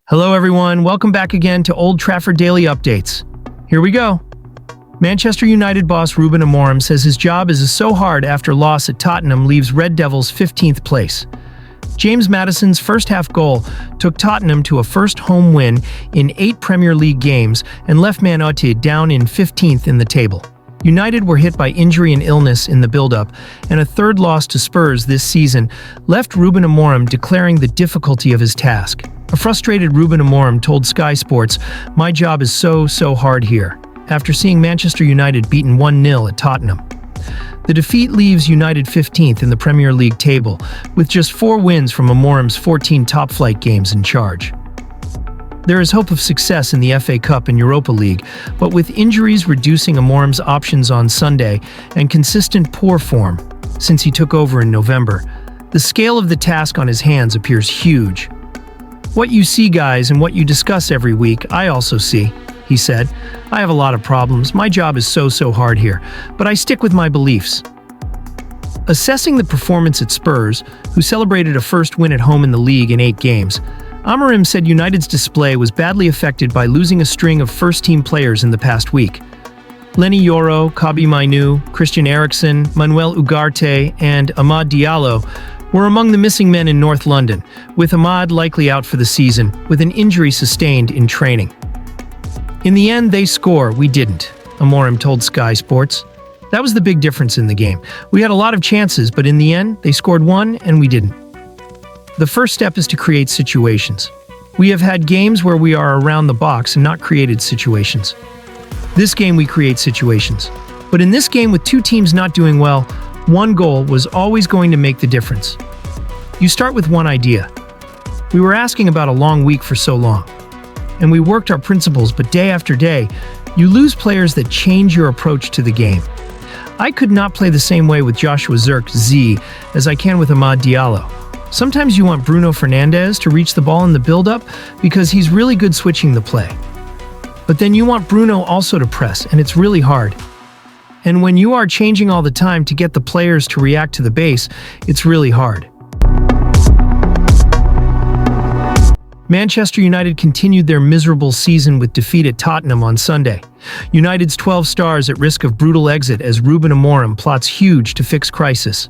Hello everyone, welcome back again to Old Trafford Daily Updates. Here we go. Manchester United boss Ruben Amorim says his job is so hard after loss at Tottenham leaves Red Devils 15th place. James Maddison's first-half goal took Tottenham to a first home win in 8 Premier League games and left Man United down in 15th in the table. United were hit by injury and illness in the build-up, and a third loss to Spurs this season left Ruben Amorim declaring the difficulty of his task. A frustrated Ruben Amorim told Sky Sports, "My job is so hard here," after seeing Manchester United beaten 1-0 at Tottenham. The defeat leaves United 15th in the Premier League table, with just 4 wins from Amorim's 14 top-flight games in charge. There is hope of success in the FA Cup and Europa League, but with injuries reducing Amorim's options on Sunday and consistent poor form since he took over in November, the scale of the task on his hands appears huge. "What you see, guys, and what you discuss every week, I also see," he said. "I have a lot of problems. My job is so hard here, but I stick with my beliefs." Assessing the performance at Spurs, who celebrated a first win at home in the league in 8 games, Amorim said United's display was badly affected by losing a string of first-team players in the past week. Leny Yoro, Kobbie Mainoo, Christian Eriksen, Manuel Ugarte, and Amad Diallo were among the missing men in North London, with Amad likely out for the season, with an injury sustained in training. "In the end, they score, we didn't," Amorim told Sky Sports. "That was the big difference in the game. We had a lot of chances, but in the end, they scored 1 and we didn't." The first step is to create situations. We have had games where we are around the box and not created situations. This game we create situations. But in this game with 2 teams not doing well, 1 goal was always going to make the difference. You start with one idea. We were asking about a long week for so long, and we worked our principles, but day after day, you lose players that change your approach to the game. I could not play the same way with Joshua Zirkzee as I can with Amad Diallo. Sometimes you want Bruno Fernandes to reach the ball in the build-up because he's really good switching the play. But then you want Bruno also to press, and it's really hard. And when you are changing all the time to get the players to react to the base, it's really hard. Manchester United continued their miserable season with defeat at Tottenham on Sunday. United's 12 stars at risk of brutal exit as Ruben Amorim plots huge to fix crisis.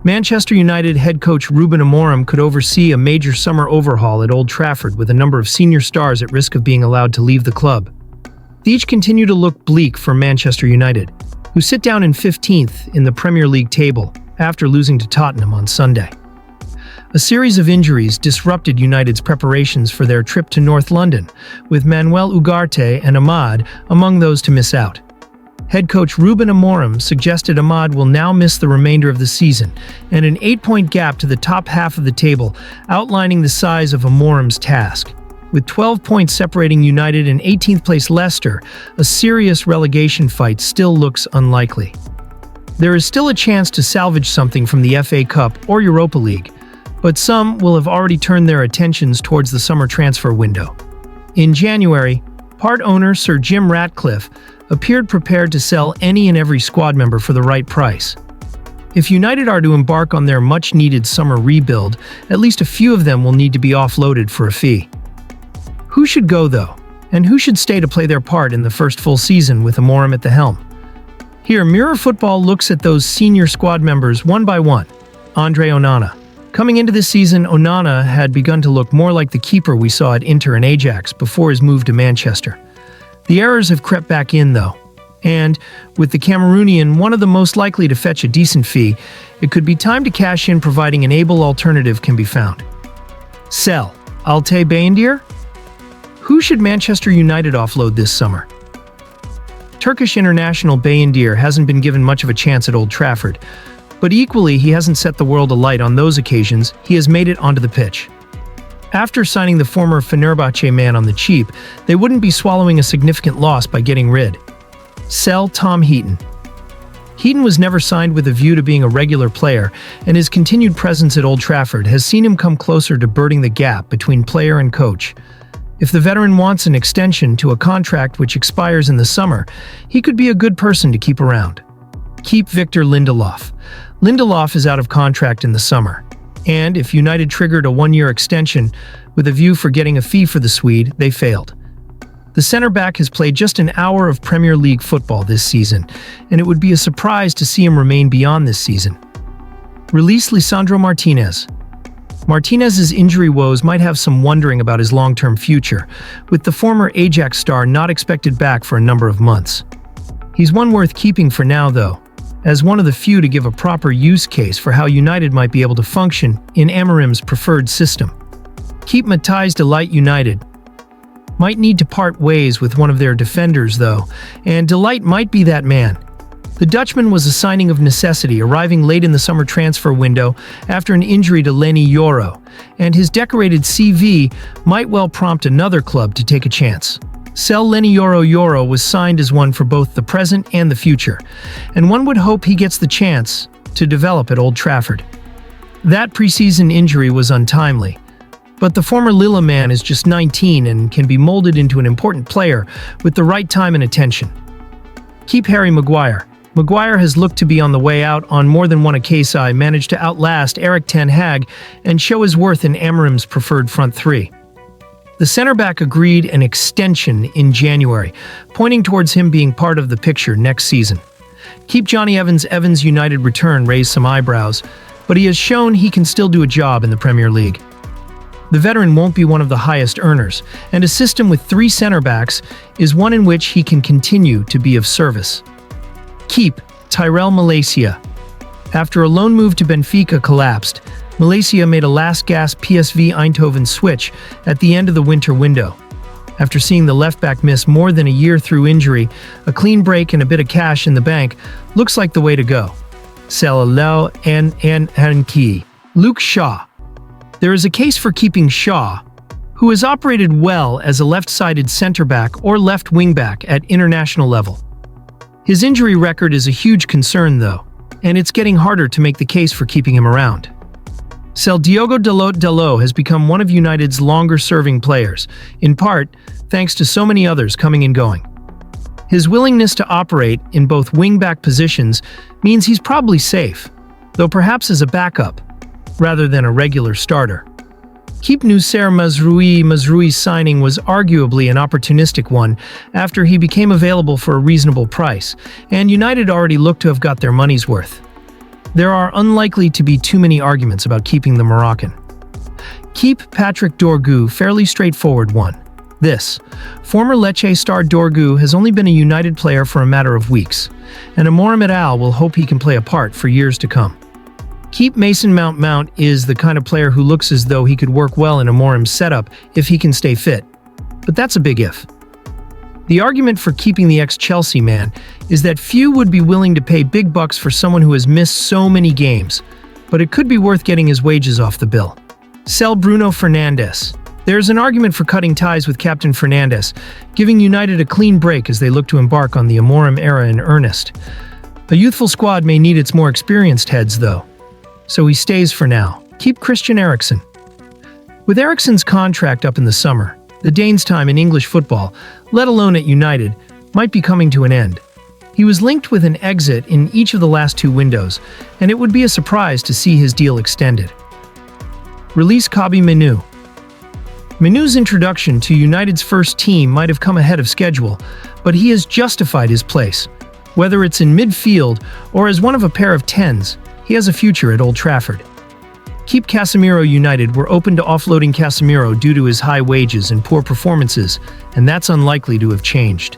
Manchester United head coach Ruben Amorim could oversee a major summer overhaul at Old Trafford with a number of senior stars at risk of being allowed to leave the club. These continue to look bleak for Manchester United, who sit down in 15th in the Premier League table after losing to Tottenham on Sunday. A series of injuries disrupted United's preparations for their trip to North London, with Manuel Ugarte and Amad among those to miss out. Head coach Ruben Amorim suggested Amad will now miss the remainder of the season, and an 8-point gap to the top half of the table, outlining the size of Amorim's task. With 12 points separating United and 18th place Leicester, a serious relegation fight still looks unlikely. There is still a chance to salvage something from the FA Cup or Europa League, but some will have already turned their attentions towards the summer transfer window. In January, part owner Sir Jim Ratcliffe appeared prepared to sell any and every squad member for the right price. If United are to embark on their much-needed summer rebuild, at least a few of them will need to be offloaded for a fee. Who should go, though? And who should stay to play their part in the first full season with Amorim at the helm? Here, Mirror Football looks at those senior squad members one by one. Andre Onana. Coming into this season, Onana had begun to look more like the keeper we saw at Inter and Ajax before his move to Manchester. The errors have crept back in, though, and, with the Cameroonian one of the most likely to fetch a decent fee, it could be time to cash in providing an able alternative can be found. Sell. Altay Bayindir? Who should Manchester United offload this summer? Turkish international Bayindir hasn't been given much of a chance at Old Trafford, but equally he hasn't set the world alight on those occasions he has made it onto the pitch. After signing the former Fenerbahce man on the cheap, they wouldn't be swallowing a significant loss by getting rid. Sell Tom Heaton. Heaton was never signed with a view to being a regular player, and his continued presence at Old Trafford has seen him come closer to birding the gap between player and coach. If the veteran wants an extension to a contract which expires in the summer, he could be a good person to keep around. Keep Victor Lindelof. Lindelof is out of contract in the summer. And if United triggered a one-year extension with a view for getting a fee for the Swede, they failed. The center-back has played just an hour of Premier League football this season, and it would be a surprise to see him remain beyond this season. Release Lisandro Martinez. Martinez's injury woes might have some wondering about his long-term future, with the former Ajax star not expected back for a number of months. He's one worth keeping for now, though, as one of the few to give a proper use case for how United might be able to function in Amorim's preferred system. Keep Matthijs de Ligt. United might need to part ways with one of their defenders, though, and de Ligt might be that man. The Dutchman was a signing of necessity, arriving late in the summer transfer window after an injury to Leny Yoro, and his decorated CV might well prompt another club to take a chance. Sell Leny Yoro. Yoro was signed as one for both the present and the future, and one would hope he gets the chance to develop at Old Trafford. That preseason injury was untimely, but the former Lille man is just 19 and can be molded into an important player with the right time and attention. Keep Harry Maguire. Maguire has looked to be on the way out on more than one occasion, managed to outlast Erik ten Hag and show his worth in Amorim's preferred front three. The center-back agreed an extension in January, pointing towards him being part of the picture next season. Keep Johnny Evans. Evans' United return raised some eyebrows, but he has shown he can still do a job in the Premier League. The veteran won't be one of the highest earners, and a system with three center-backs is one in which he can continue to be of service. Keep Tyrell Malacia. After a loan move to Benfica collapsed, Malacia made a last-gasp PSV Eindhoven switch at the end of the winter window. After seeing the left-back miss more than a year through injury, a clean break and a bit of cash in the bank looks like the way to go. Sell Alou and Key. Luke Shaw. There is a case for keeping Shaw, who has operated well as a left-sided center-back or left wing-back at international level. His injury record is a huge concern, though, and it's getting harder to make the case for keeping him around. Sell Diogo Dalot. Dalot has become one of United's longer-serving players, in part thanks to so many others coming and going. His willingness to operate in both wing-back positions means he's probably safe, though perhaps as a backup, rather than a regular starter. Keep Noussair Mazraoui. Mazraoui's signing was arguably an opportunistic one after he became available for a reasonable price, and United already looked to have got their money's worth. There are unlikely to be too many arguments about keeping the Moroccan. Keep Patrick Dorgu. Fairly straightforward one. This former Lecce star Dorgu has only been a United player for a matter of weeks, and Amorim et al. Will hope he can play a part for years to come. Keep Mason Mount. Mount is the kind of player who looks as though he could work well in Amorim's setup if he can stay fit. But that's a big if. The argument for keeping the ex-Chelsea man is that few would be willing to pay big bucks for someone who has missed so many games, but it could be worth getting his wages off the bill. Sell Bruno Fernandes. There's an argument for cutting ties with Captain Fernandes, giving United a clean break as they look to embark on the Amorim era in earnest. A youthful squad may need its more experienced heads, though, so he stays for now. Keep Christian Eriksen. With Eriksen's contract up in the summer, the Dane's time in English football, let alone at United, might be coming to an end. He was linked with an exit in each of the last two windows, and it would be a surprise to see his deal extended. Release Kobbie Mainoo. Mainoo's introduction to United's first team might have come ahead of schedule, but he has justified his place. Whether it's in midfield or as one of a pair of 10s, he has a future at Old Trafford. Keep Casemiro. United were open to offloading Casemiro due to his high wages and poor performances, and that's unlikely to have changed.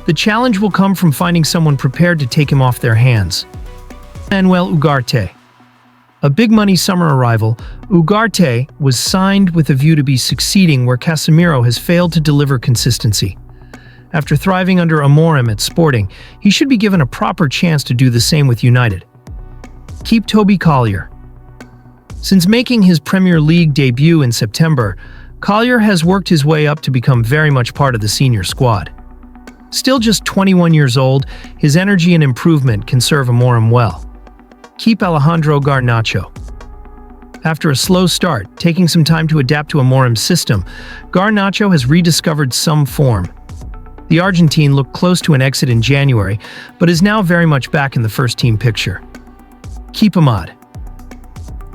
The challenge will come from finding someone prepared to take him off their hands. Manuel Ugarte. A big-money summer arrival, Ugarte was signed with a view to be succeeding where Casemiro has failed to deliver consistency. After thriving under Amorim at Sporting, he should be given a proper chance to do the same with United. Keep Toby Collier. Since making his Premier League debut in September, Collier has worked his way up to become very much part of the senior squad. Still just 21 years old, his energy and improvement can serve Amorim well. Keep Alejandro Garnacho. After a slow start, taking some time to adapt to Amorim's system, Garnacho has rediscovered some form. The Argentine looked close to an exit in January, but is now very much back in the first-team picture. Keep Amad.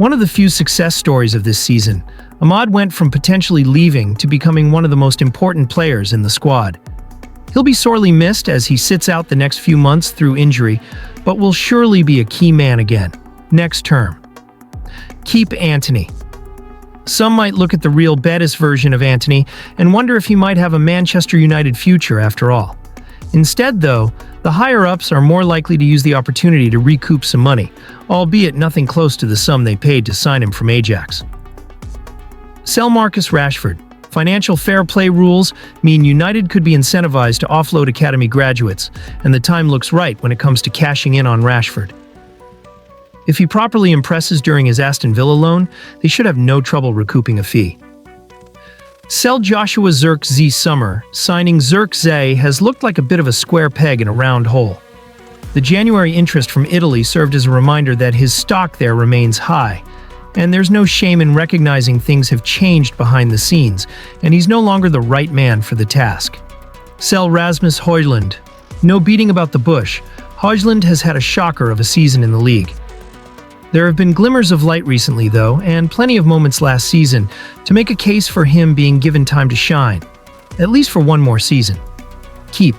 One of the few success stories of this season, Ahmad went from potentially leaving to becoming one of the most important players in the squad. He'll be sorely missed as he sits out the next few months through injury, but will surely be a key man again. Next term. Keep Antony. Some might look at the Real Betis version of Antony and wonder if he might have a Manchester United future after all. Instead, though, the higher-ups are more likely to use the opportunity to recoup some money, albeit nothing close to the sum they paid to sign him from Ajax. Sell Marcus Rashford. Financial fair play rules mean United could be incentivized to offload academy graduates, and the time looks right when it comes to cashing in on Rashford. If he properly impresses during his Aston Villa loan, they should have no trouble recouping a fee. Sell Joshua Zirkzee summer. Signing Zirkzee has looked like a bit of a square peg in a round hole. The January interest from Italy served as a reminder that his stock there remains high, and there's no shame in recognizing things have changed behind the scenes, and he's no longer the right man for the task. Sell Rasmus Højlund. No beating about the bush, Højlund has had a shocker of a season in the league. There have been glimmers of light recently, though, and plenty of moments last season to make a case for him being given time to shine, at least for one more season. Keep.